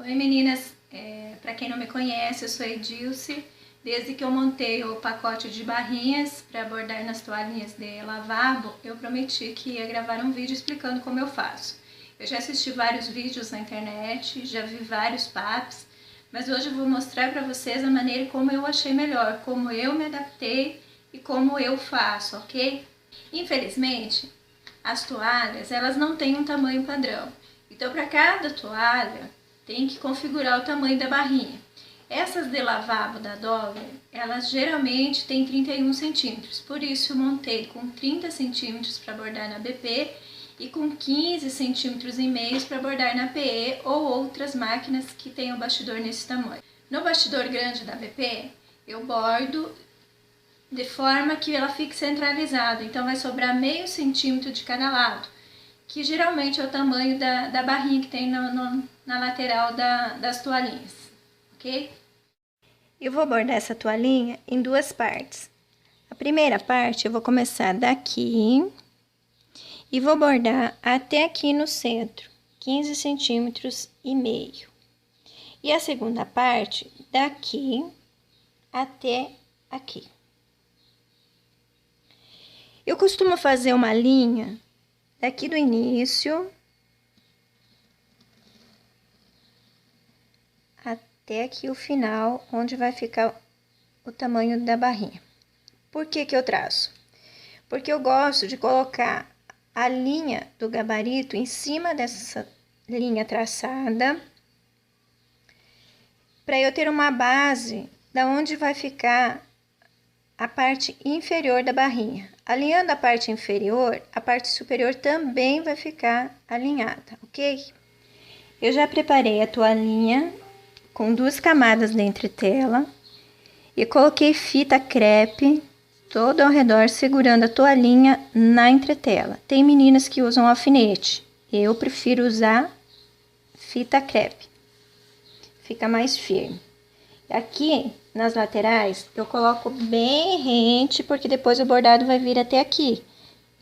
Oi meninas, para quem não me conhece, eu sou Edilce. Desde que eu montei o pacote de barrinhas para bordar nas toalhinhas de lavabo, eu prometi que ia gravar um vídeo explicando como eu faço. Eu já assisti vários vídeos na internet, já vi vários papos, mas hoje eu vou mostrar para vocês a maneira como eu achei melhor, como eu me adaptei e como eu faço, ok? Infelizmente, as toalhas, elas não têm um tamanho padrão. Então, para cada toalha, tem que configurar o tamanho da barrinha. Essas de lavabo da Dogger, elas geralmente têm 31 centímetros, por isso eu montei com 30 centímetros para bordar na BP e com 15 centímetros e meio para bordar na PE ou outras máquinas que tenham bastidor nesse tamanho. No bastidor grande da BP, eu bordo de forma que ela fique centralizada, então vai sobrar meio centímetro de cada lado, que geralmente é o tamanho da barrinha que tem na lateral das toalhinhas, ok? Eu vou bordar essa toalhinha em duas partes. A primeira parte eu vou começar daqui e vou bordar até aqui no centro, 15 centímetros e meio. E a segunda parte daqui até aqui. Eu costumo fazer uma linha daqui do início até aqui o final, onde vai ficar o tamanho da barrinha. Por que que eu traço? Porque eu gosto de colocar a linha do gabarito em cima dessa linha traçada, para eu ter uma base da onde vai ficar a parte inferior da barrinha. Alinhando a parte inferior, a parte superior também vai ficar alinhada, ok? Eu já preparei a toalhinha com 2 camadas de entretela e coloquei fita crepe todo ao redor, segurando a toalhinha na entretela. Tem meninas que usam alfinete, eu prefiro usar fita crepe, fica mais firme. Aqui nas laterais eu coloco bem rente, porque depois o bordado vai vir até aqui,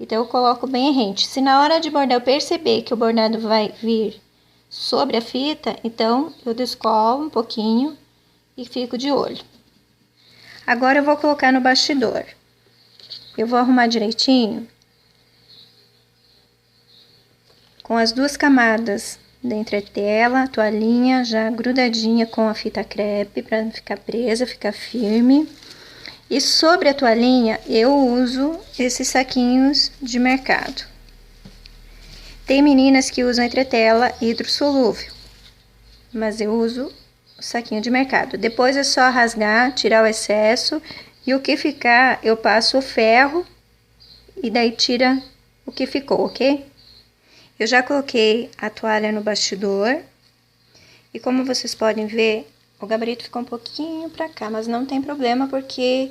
então eu coloco bem rente. Se na hora de bordar eu perceber que o bordado vai vir sobre a fita, então eu descolo um pouquinho e fico de olho. Agora eu vou colocar no bastidor. Eu vou arrumar direitinho com as 2 camadas de entretela, a toalhinha já grudadinha com a fita crepe para não ficar presa, ficar firme. E sobre a toalhinha eu uso esses saquinhos de mercado. Tem meninas que usam entretela hidrossolúvel, mas eu uso o saquinho de mercado. Depois é só rasgar, tirar o excesso e o que ficar eu passo o ferro e daí tira o que ficou, ok? Eu já coloquei a toalha no bastidor e como vocês podem ver, o gabarito ficou um pouquinho para cá, mas não tem problema porque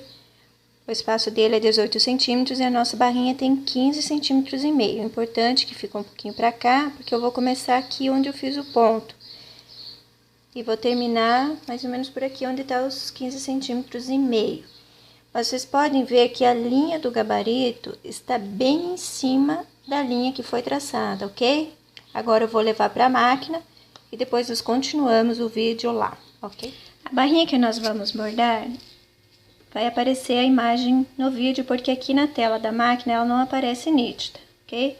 o espaço dele é 18 centímetros e a nossa barrinha tem 15 centímetros e meio. É importante que fique um pouquinho para cá, porque eu vou começar aqui onde eu fiz o ponto. E vou terminar mais ou menos por aqui onde está os 15 centímetros e meio. Vocês podem ver que a linha do gabarito está bem em cima da linha que foi traçada, ok? Agora eu vou levar para a máquina e depois nós continuamos o vídeo lá, ok? A barrinha que nós vamos bordar vai aparecer a imagem no vídeo, porque aqui na tela da máquina ela não aparece nítida, ok?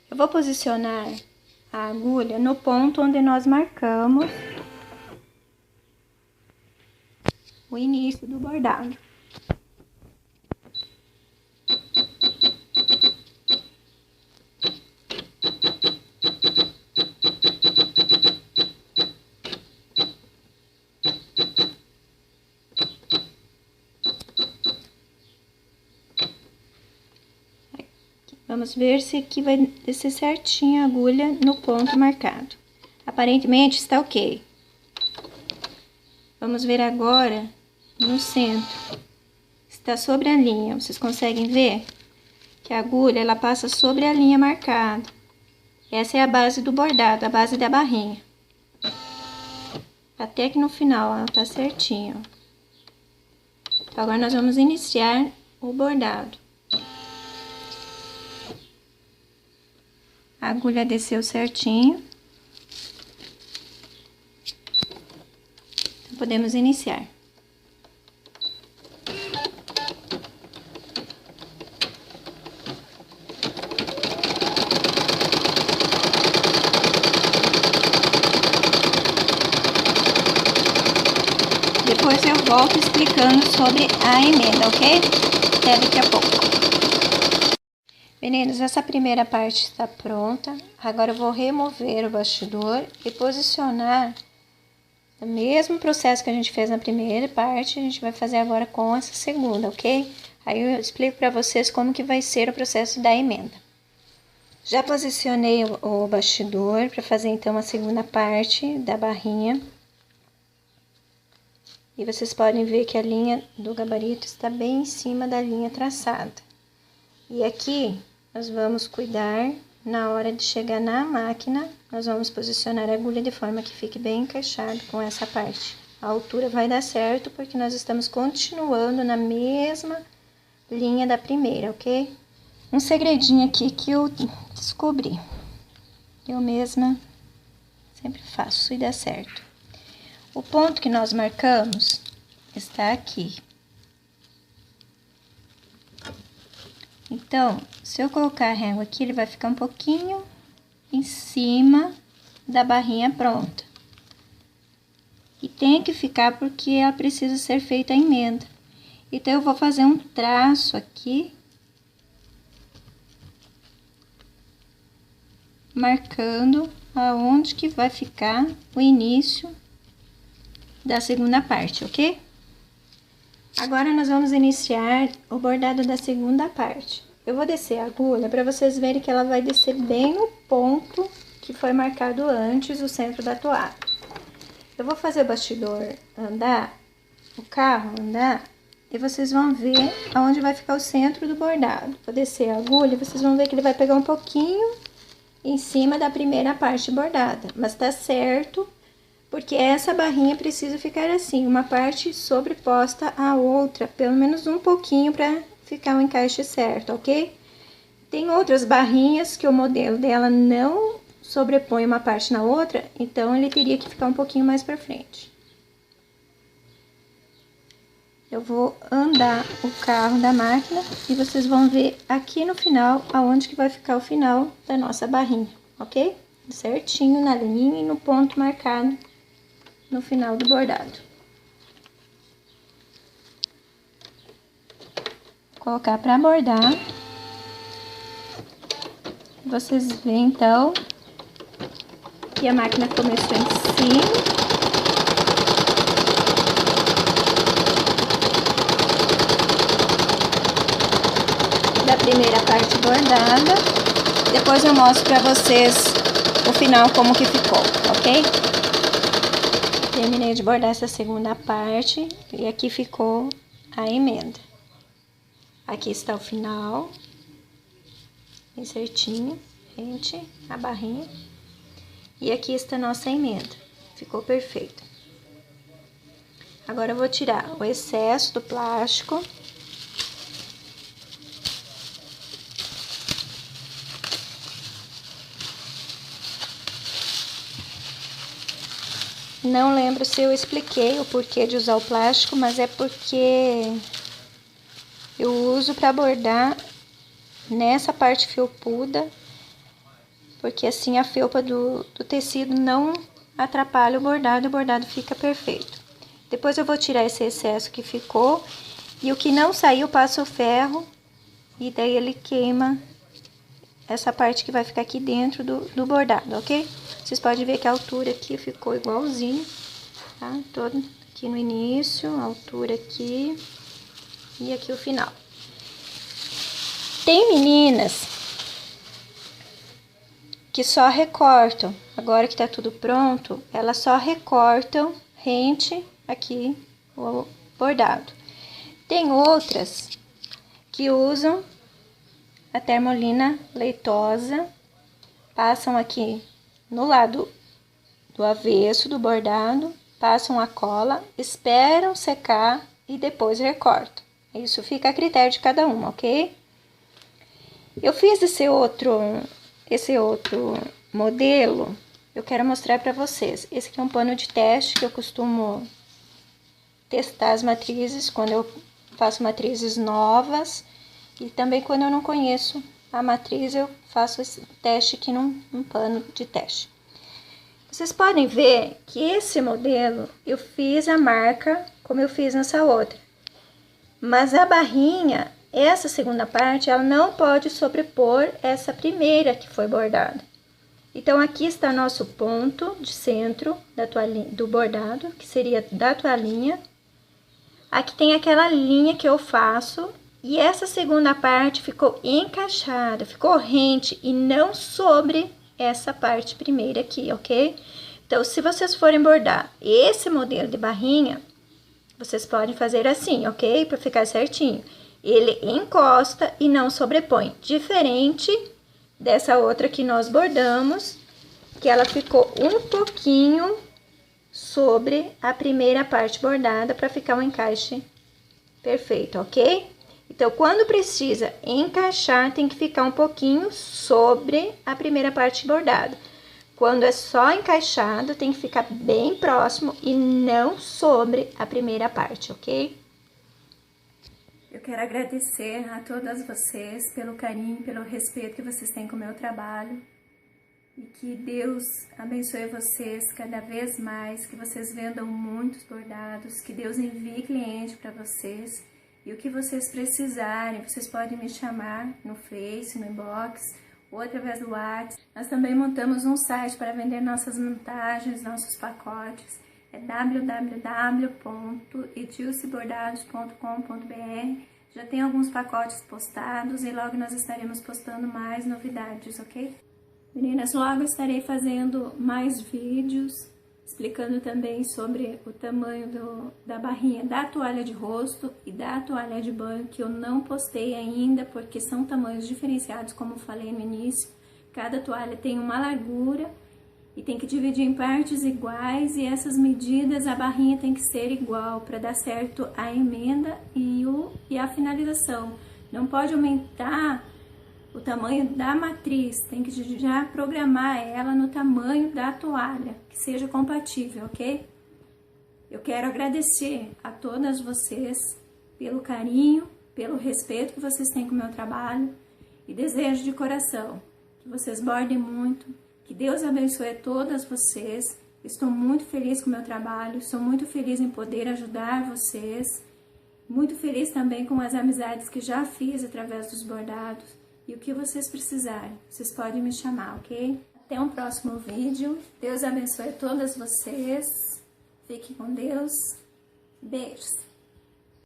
Eu vou posicionar a agulha no ponto onde nós marcamos o início do bordado. Vamos ver se aqui vai descer certinho a agulha no ponto marcado. Aparentemente está ok. Vamos ver agora no centro. Está sobre a linha. Vocês conseguem ver que a agulha ela passa sobre a linha marcada. Essa é a base do bordado, a base da barrinha. Até que no final ela tá certinho. Então, agora nós vamos iniciar o bordado. A agulha desceu certinho. Então, podemos iniciar. Depois eu volto explicando sobre a emenda, ok? Até daqui a pouco. Meninos, essa primeira parte está pronta. Agora eu vou remover o bastidor e posicionar o mesmo processo que a gente fez na primeira parte, a gente vai fazer agora com essa segunda, ok? Aí eu explico para vocês como que vai ser o processo da emenda. Já posicionei o bastidor para fazer então a segunda parte da barrinha. E vocês podem ver que a linha do gabarito está bem em cima da linha traçada. E aqui nós vamos cuidar, na hora de chegar na máquina, nós vamos posicionar a agulha de forma que fique bem encaixado com essa parte. A altura vai dar certo porque nós estamos continuando na mesma linha da primeira, ok? Um segredinho aqui que eu descobri. Eu mesma sempre faço e dá certo. O ponto que nós marcamos está aqui. Então, se eu colocar a régua aqui, ele vai ficar um pouquinho em cima da barrinha pronta. E tem que ficar porque ela precisa ser feita a emenda. Então, eu vou fazer um traço aqui, marcando aonde que vai ficar o início da segunda parte, ok? Agora nós vamos iniciar o bordado da segunda parte. Eu vou descer a agulha para vocês verem que ela vai descer bem no ponto que foi marcado antes, o centro da toalha. Eu vou fazer o bastidor andar, o carro andar, e vocês vão ver aonde vai ficar o centro do bordado. Vou descer a agulha e vocês vão ver que ele vai pegar um pouquinho em cima da primeira parte bordada, mas tá certo. Porque essa barrinha precisa ficar assim, uma parte sobreposta à outra, pelo menos um pouquinho para ficar o encaixe certo, ok? Tem outras barrinhas que o modelo dela não sobrepõe uma parte na outra, então ele teria que ficar um pouquinho mais para frente. Eu vou andar o carro da máquina e vocês vão ver aqui no final aonde que vai ficar o final da nossa barrinha, ok? Certinho na linha e no ponto marcado no final do bordado. Vou colocar para bordar. Vocês veem então que a máquina começou em cima. Da primeira parte bordada. Depois eu mostro para vocês o final como que ficou, ok? Terminei de bordar essa segunda parte e aqui ficou a emenda. Aqui está o final, bem certinho, gente, a barrinha. E aqui está a nossa emenda, ficou perfeito. Agora eu vou tirar o excesso do plástico. Não lembro se eu expliquei o porquê de usar o plástico, mas é porque eu uso para bordar nessa parte felpuda, porque assim a felpa do tecido não atrapalha o bordado fica perfeito. Depois eu vou tirar esse excesso que ficou, e o que não saiu eu passo o ferro, e daí ele queima essa parte que vai ficar aqui dentro do bordado, ok? Vocês podem ver que a altura aqui ficou igualzinho, tá? Todo aqui no início, a altura aqui e aqui o final. Tem meninas que só recortam, agora que tá tudo pronto, elas só recortam rente aqui o bordado. Tem outras que usam a termolina leitosa, passam aqui no lado do avesso do bordado, passam a cola, esperam secar e depois recortam. Isso fica a critério de cada um, ok? Eu fiz esse outro esse outro modelo, eu quero mostrar para vocês. Esse aqui é um pano de teste que eu costumo testar as matrizes quando eu faço matrizes novas e também quando eu não conheço a matriz, eu faço esse teste aqui num pano de teste. Vocês podem ver que esse modelo eu fiz a marca como eu fiz nessa outra, mas a barrinha, essa segunda parte, ela não pode sobrepor essa primeira que foi bordada. Então, aqui está nosso ponto de centro da toalhinha, do bordado, que seria da toalhinha. Aqui tem aquela linha que eu faço, e essa segunda parte ficou encaixada, ficou rente e não sobre essa parte primeira aqui, ok? Então, se vocês forem bordar esse modelo de barrinha, vocês podem fazer assim, ok? Para ficar certinho. Ele encosta e não sobrepõe, diferente dessa outra que nós bordamos, que ela ficou um pouquinho sobre a primeira parte bordada para ficar um encaixe perfeito, ok? Então, quando precisa encaixar, tem que ficar um pouquinho sobre a primeira parte bordada. Quando é só encaixado, tem que ficar bem próximo e não sobre a primeira parte, ok? Eu quero agradecer a todas vocês pelo carinho, pelo respeito que vocês têm com o meu trabalho. E que Deus abençoe vocês cada vez mais, que vocês vendam muitos bordados, que Deus envie cliente para vocês. E o que vocês precisarem, vocês podem me chamar no Face, no inbox, ou através do WhatsApp. Nós também montamos um site para vender nossas montagens, nossos pacotes. É www.edilcebordados.com.br. Já tem alguns pacotes postados e logo nós estaremos postando mais novidades, ok? Meninas, logo estarei fazendo mais vídeos, explicando também sobre o tamanho da barrinha da toalha de rosto e da toalha de banho, que eu não postei ainda, porque são tamanhos diferenciados, como eu falei no início. Cada toalha tem uma largura e tem que dividir em partes iguais, e essas medidas, a barrinha tem que ser igual, para dar certo a emenda e a finalização. Não pode aumentar o tamanho da matriz, tem que já programar ela no tamanho da toalha, que seja compatível, ok? Eu quero agradecer a todas vocês pelo carinho, pelo respeito que vocês têm com o meu trabalho, e desejo de coração que vocês bordem muito, que Deus abençoe a todas vocês. Estou muito feliz com o meu trabalho, sou muito feliz em poder ajudar vocês, muito feliz também com as amizades que já fiz através dos bordados. E o que vocês precisarem, vocês podem me chamar, ok? Até um próximo vídeo. Deus abençoe a todas vocês. Fiquem com Deus. Beijos.